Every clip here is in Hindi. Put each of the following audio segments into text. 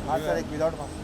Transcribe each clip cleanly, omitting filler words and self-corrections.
हाँ सर, एक विदाउट मास्क।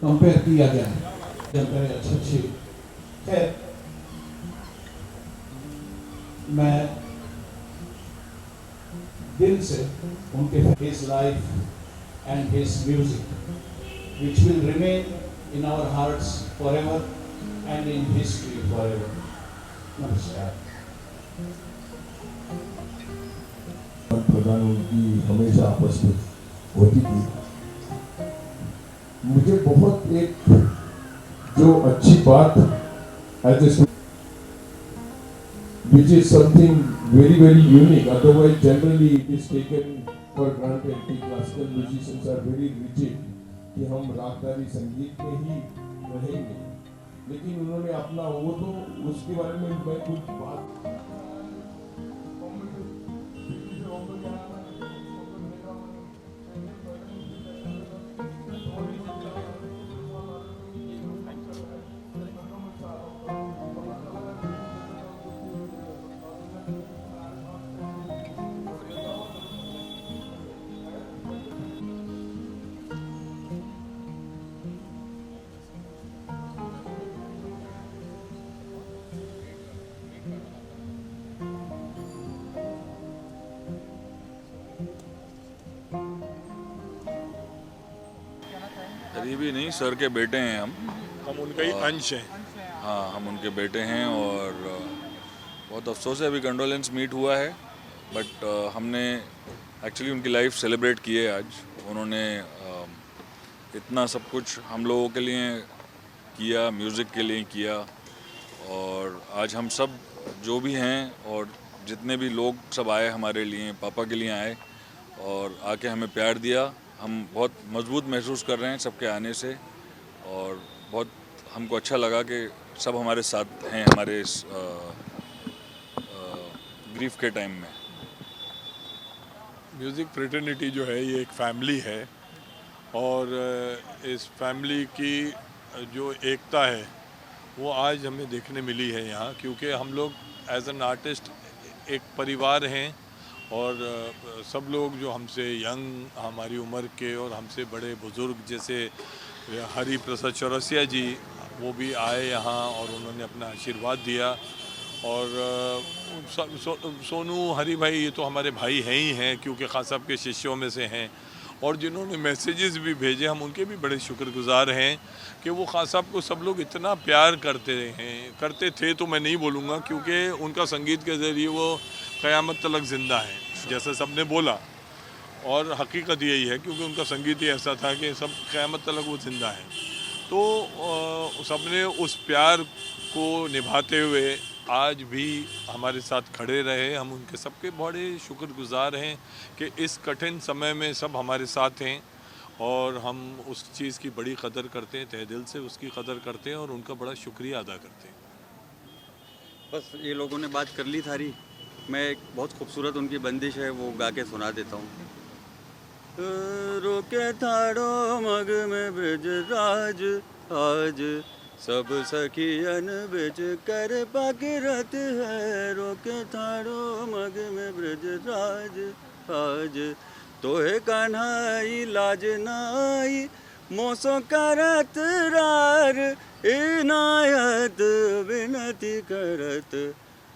कंपेयर किया गया है अच्छे खैर मैं दिल से उनके his life and his music which will remain in our hearts forever and in history forever. नमस्कार। प्रधान उनकी हमेशा आपस में होती थी। मुझे बहुत एक जो अच्छी बात which is something very very unique, otherwise generally it is taken for granted कि classical musicians are very rigid कि हम रागदारी संगीत में ही रहेंगे, लेकिन उन्होंने अपना वो तो उसके बारे में मैं कुछ बात करीबी नहीं, सर के बेटे हैं हम उनका ही अंश हैं। हाँ, हम उनके बेटे हैं और बहुत अफसोस है अभी कंडोलेंस मीट हुआ है, बट हमने एक्चुअली उनकी लाइफ सेलिब्रेट की है आज। उन्होंने इतना सब कुछ हम लोगों के लिए किया, म्यूज़िक के लिए किया, और आज हम सब जो भी हैं और जितने भी लोग सब आए हमारे लिए, पापा के लिए आए और आके हमें प्यार दिया। हम बहुत मजबूत महसूस कर रहे हैं सबके आने से, और बहुत हमको अच्छा लगा कि सब हमारे साथ हैं हमारे इस ग्रीफ के टाइम में। म्यूज़िक फ्रेटर्निटी जो है ये एक फैमिली है, और इस फैमिली की जो एकता है वो आज हमें देखने मिली है यहाँ, क्योंकि हम लोग एज एन आर्टिस्ट एक परिवार हैं और सब लोग जो हमसे यंग, हमारी उम्र के और हमसे बड़े बुज़ुर्ग, जैसे हरि प्रसाद चौरसिया जी, वो भी आए यहाँ और उन्होंने अपना आशीर्वाद दिया। और सोनू, हरि भाई, ये तो हमारे भाई हैं ही हैं, क्योंकि खान साहब के शिष्यों में से हैं। और जिन्होंने मैसेजेस भी भेजे, हम उनके भी बड़े शुक्रगुजार हैं कि वो खान साहब को सब लोग इतना प्यार करते थे तो मैं नहीं बोलूँगा, क्योंकि उनका संगीत के ज़रिए वो क़यामत तलक ज़िंदा है, जैसे सब ने बोला। और हकीकत यही है, क्योंकि उनका संगीत ही ऐसा था कि सब क़यामत तलक वो ज़िंदा है। तो सबने उस प्यार को निभाते हुए आज भी हमारे साथ खड़े रहे। हम उनके सबके बड़े शुक्रगुजार हैं कि इस कठिन समय में सब हमारे साथ हैं, और हम उस चीज़ की बड़ी कदर करते हैं, तहे दिल से उसकी कदर करते हैं और उनका बड़ा शुक्रिया अदा करते हैं। बस ये लोगों ने बात कर ली सारी। मैं एक बहुत खूबसूरत उनकी बंदिश है, वो गा के सुना देता हूँ। रोके थाड़ो मग में ब्रज राज आज, सब सखियन बिच कर भागीरथ है। रोके थाड़ो मग में ब्रज राज आज, तोहे कन्हाई लाज नाई, मोसो करत रार इनायत विनती करत,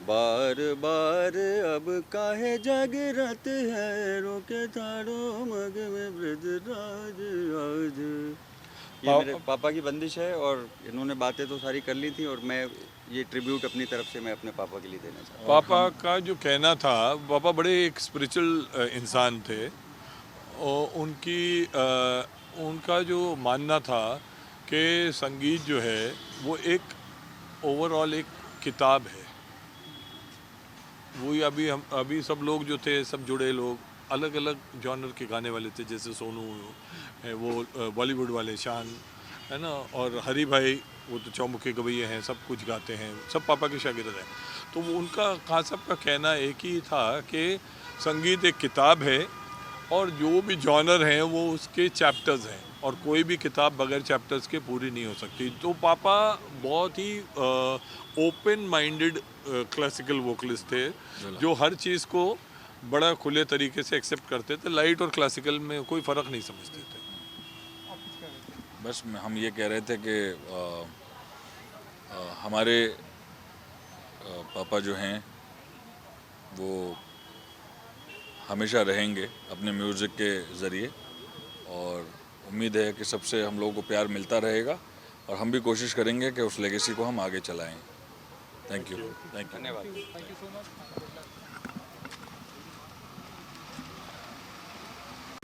बार बार अब काहे जागरत है। रोके थाड़ो मग में ब्रज राज आज। ये मेरे पापा की बंदिश है, और इन्होंने बातें तो सारी कर ली थी, और मैं ये ट्रिब्यूट अपनी तरफ से मैं अपने पापा के लिए देना चाहता हूँ। पापा का जो कहना था, पापा बड़े एक स्पिरिचुअल इंसान थे, और उनका जो मानना था कि संगीत जो है वो एक ओवरऑल एक किताब है। वही अभी सब लोग जो थे, सब जुड़े लोग अलग अलग जॉनर के गाने वाले थे, जैसे सोनू है वो बॉलीवुड वाले, शान है ना, और हरी भाई वो तो चौमुखे गवैये हैं, सब कुछ गाते हैं, सब पापा के शागिर्द हैं। तो वो उनका, खान साहब का कहना एक ही था कि संगीत एक किताब है, और जो भी जॉनर हैं वो उसके चैप्टर्स हैं, और कोई भी किताब बगैर चैप्टर्स के पूरी नहीं हो सकती। तो पापा बहुत ही ओपन माइंडेड क्लासिकल वोकलिस्ट थे, जो हर चीज़ को बड़ा खुले तरीके से एक्सेप्ट करते थे। लाइट और क्लासिकल में कोई फ़र्क नहीं समझते थे। बस हम ये कह रहे थे कि हमारे पापा जो हैं वो हमेशा रहेंगे अपने म्यूज़िक के ज़रिए, और उम्मीद है कि सबसे हम लोगों को प्यार मिलता रहेगा, और हम भी कोशिश करेंगे कि उस लेगेसी को हम आगे चलाएं। Thank you. धन्यवाद।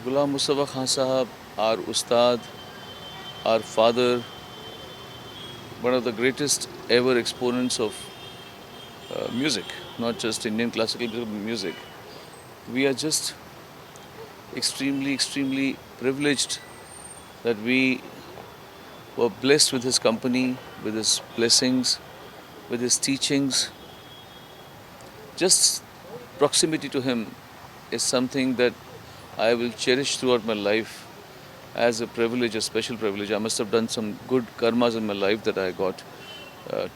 Ghulam Mustafa Khan Sahab, our Ustad, our father, one of the greatest ever exponents of music, not just Indian classical music. We are just extremely privileged that we were blessed with his company, with his blessings, with his teachings. Just proximity to him is something that I will cherish throughout my life as a privilege, a special privilege. I must have done some good karmas in my life that I got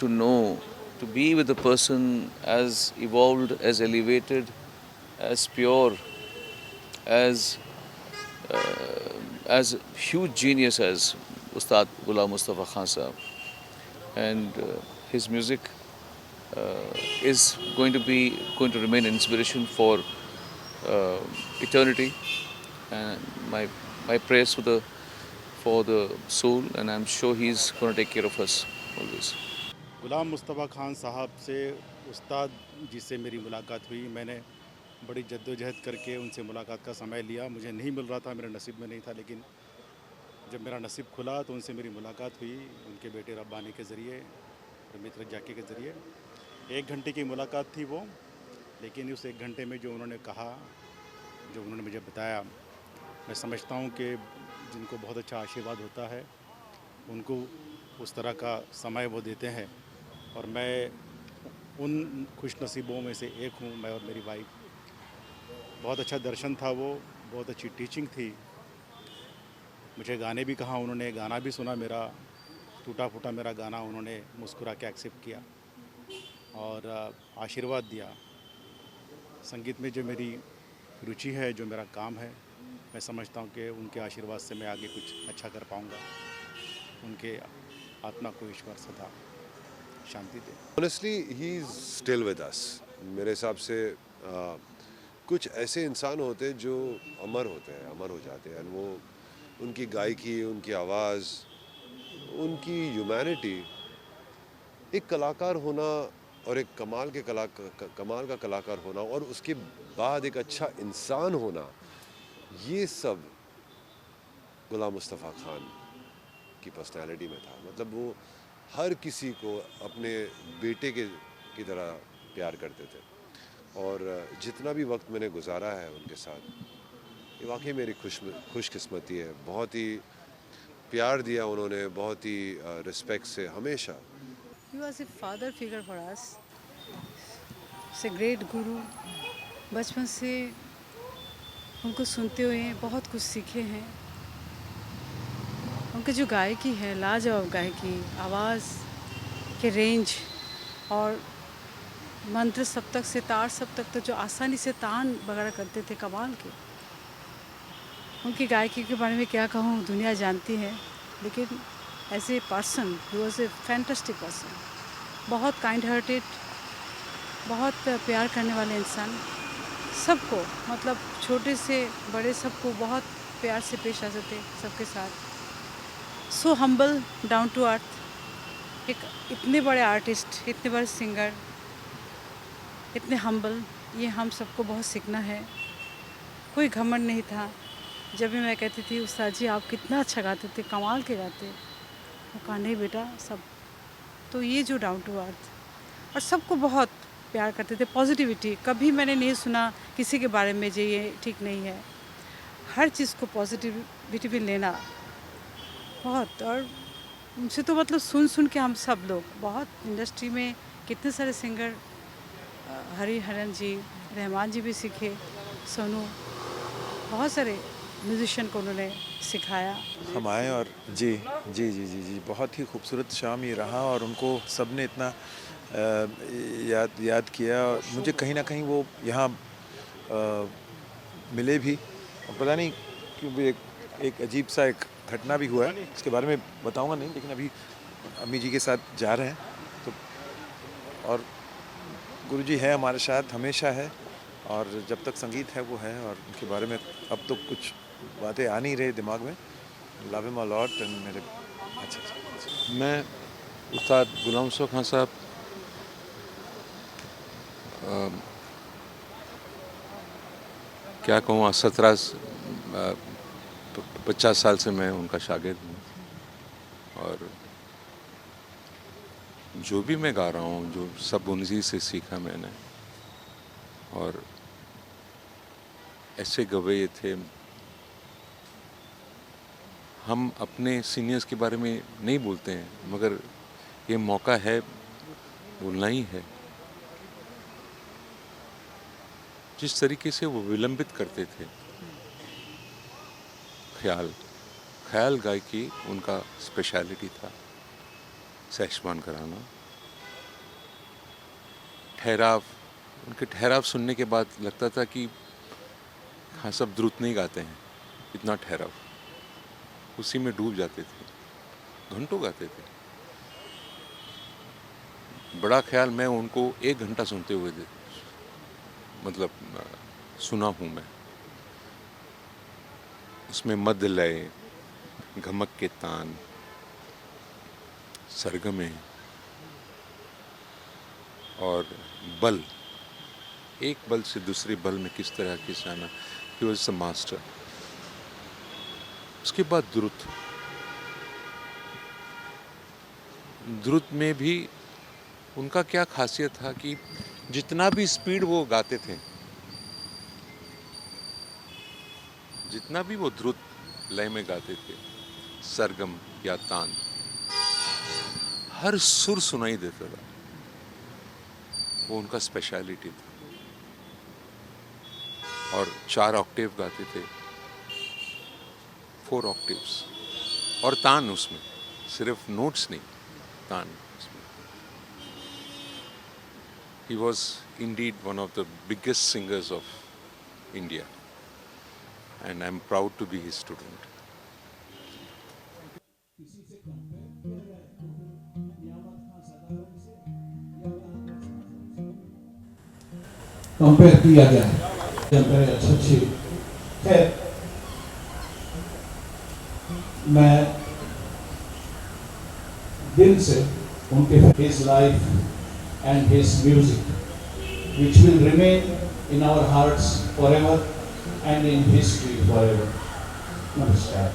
to know, to be with a person as evolved, as elevated, as pure, as huge genius as Ustad Ghulam Mustafa Khan Sahab. And his music is going to remain an inspiration for eternity, and my prayers for the soul, and I'm sure he's going to take care of us always. गुलाम मुस्तफ़ा खान साहब से उस्ताद जी से मेरी मुलाकात हुई। मैंने बड़ी जद्दोजहद करके उनसे मुलाकात का समय लिया। मुझे नहीं मिल रहा था, मेरे नसीब में नहीं था, लेकिन जब मेरा नसीब खुला तो उनसे मेरी मुलाकात हुई, उनके बेटे रब्बानी के ज़रिए, रमीत रज्जाकी के ज़रिए। 1 घंटे की मुलाकात थी वो, लेकिन उस 1 घंटे में जो उन्होंने कहा, जो उन्होंने मुझे बताया, मैं समझता हूँ कि जिनको बहुत अच्छा आशीर्वाद होता है उनको उस तरह का समय वो देते हैं, और मैं उन खुश नसीबों में से एक हूँ, मैं और मेरी वाइफ। बहुत अच्छा दर्शन था वो, बहुत अच्छी टीचिंग थी। मुझे गाने भी कहा उन्होंने, गाना भी सुना मेरा, टूटा फूटा मेरा गाना उन्होंने मुस्कुरा के एक्सेप्ट किया और आशीर्वाद दिया। संगीत में जो मेरी रुचि है, जो मेरा काम है, मैं समझता हूँ कि उनके आशीर्वाद से मैं आगे कुछ अच्छा कर पाऊँगा। उनके आत्मा को ईश्वर सदा शांति दे। Honestly he is still with us. मेरे हिसाब से कुछ ऐसे इंसान होते हैं जो अमर होते हैं, अमर हो जाते हैं। वो उनकी गायकी, उनकी आवाज़, उनकी ह्यूमैनिटी, एक कलाकार होना और एक कमाल का कलाकार होना और उसके बाद एक अच्छा इंसान होना, ये सब गुलाम मुस्तफ़ा खान की पर्सनालिटी में था। मतलब वो हर किसी को अपने बेटे की तरह प्यार करते थे और जितना भी वक्त मैंने गुजारा है उनके साथ, ये वाकई मेरी खुशकिस्मती है। बहुत ही प्यार दिया उन्होंने, बहुत ही रिस्पेक्ट से हमेशा। He was a father figure for us. He's a great guru. बचपन से उनको सुनते हुए बहुत कुछ सीखे हैं। उनकी जो गायकी है, लाजवाब गायकी, आवाज़ के रेंज और मंत्र सप्तक से तार सप्तक तक जो आसानी से तान वगैरह करते थे, कमाल के। उनकी गायकी के बारे में क्या कहूँ, दुनिया जानती है, लेकिन as a person he was a fantastic person. बहुत काइंड हार्टेड, बहुत प्यार करने वाले इंसान, सबको, मतलब छोटे से बड़े सबको बहुत प्यार से पेश आते थे सबके साथ। So humble, down to earth. एक इतने बड़े आर्टिस्ट, इतने बड़े सिंगर, इतने हम्बल, ये हम सबको बहुत सीखना है। कोई घमंड नहीं था। जब भी मैं कहती थी उस्ताद जी आप कितना अच्छा गाते थे, कमाल के गाते, वो कहा नहीं बेटा सब। तो ये जो डाउन टू अर्थ और सबको बहुत प्यार करते थे, पॉजिटिविटी। कभी मैंने नहीं सुना किसी के बारे में जो ये ठीक नहीं है। हर चीज़ को पॉजिटिविटी में लेना बहुत। और उनसे तो मतलब सुन के हम सब लोग बहुत, इंडस्ट्री में कितने सारे सिंगर, हरिहरन जी, रहमान जी भी सीखे, सोनू, बहुत सारे म्यूजिशियन को उन्होंने सिखाया। हम आए और जी बहुत ही खूबसूरत शाम ये रहा और उनको सबने इतना याद किया। और मुझे कहीं ना कहीं वो यहाँ मिले भी, और पता नहीं क्यों एक अजीब सा एक घटना भी हुआ है, इसके बारे में बताऊंगा नहीं, लेकिन अभी अम्मी जी के साथ जा रहे हैं तो। और गुरुजी है हमारे साथ, हमेशा है, और जब तक संगीत है वो है। और उनके बारे में अब तो कुछ बातें आ नहीं रही दिमाग में। Love him a lot and मेरे अच्छा। मैं उस्ताद गुलाम मुस्तफ़ा खान साहब क्या कहूँ, 50 साल से मैं उनका शागिर्द हूँ। और जो भी मैं गा रहा हूँ, जो सब उन्हीं से सीखा मैंने। और ऐसे गवैये थे। हम अपने सीनियर्स के बारे में नहीं बोलते हैं, मगर ये मौका है, बोलना ही है। जिस तरीके से वो विलंबित करते थे, ख्याल गायकी उनका स्पेशलिटी था। सहसमान कराना, ठहराव, उनके ठहराव सुनने के बाद लगता था कि हाँ सब द्रुत नहीं गाते हैं, इतना ठहराव, उसी में डूब जाते थे, घंटों गाते थे। बड़ा ख्याल मैं उनको 1 घंटा सुनते हुए मतलब सुना हूँ मैं। उसमें मध्य लय, घमक के तान, सरगमे और बल, एक बल से दूसरे बल में किस तरह के जाना, ही वॉज द मास्टर। उसके बाद द्रुत में भी उनका क्या खासियत था कि जितना भी स्पीड वो गाते थे, जितना भी वो द्रुत लय में गाते थे, सरगम या तान, हर सुर सुनाई देता था। वो उनका स्पेशलिटी था। और 4 ऑक्टेव गाते थे, 4 ऑक्टेव्स, और तान उसमें सिर्फ नोट्स नहीं, तान। He was indeed one of the biggest singers of India, and I'm proud to be his student. Compare किया जाए अच्छी खैर, मैं दिल से उनके his life and his music, which will remain in our hearts forever and in history forever. Namaskar.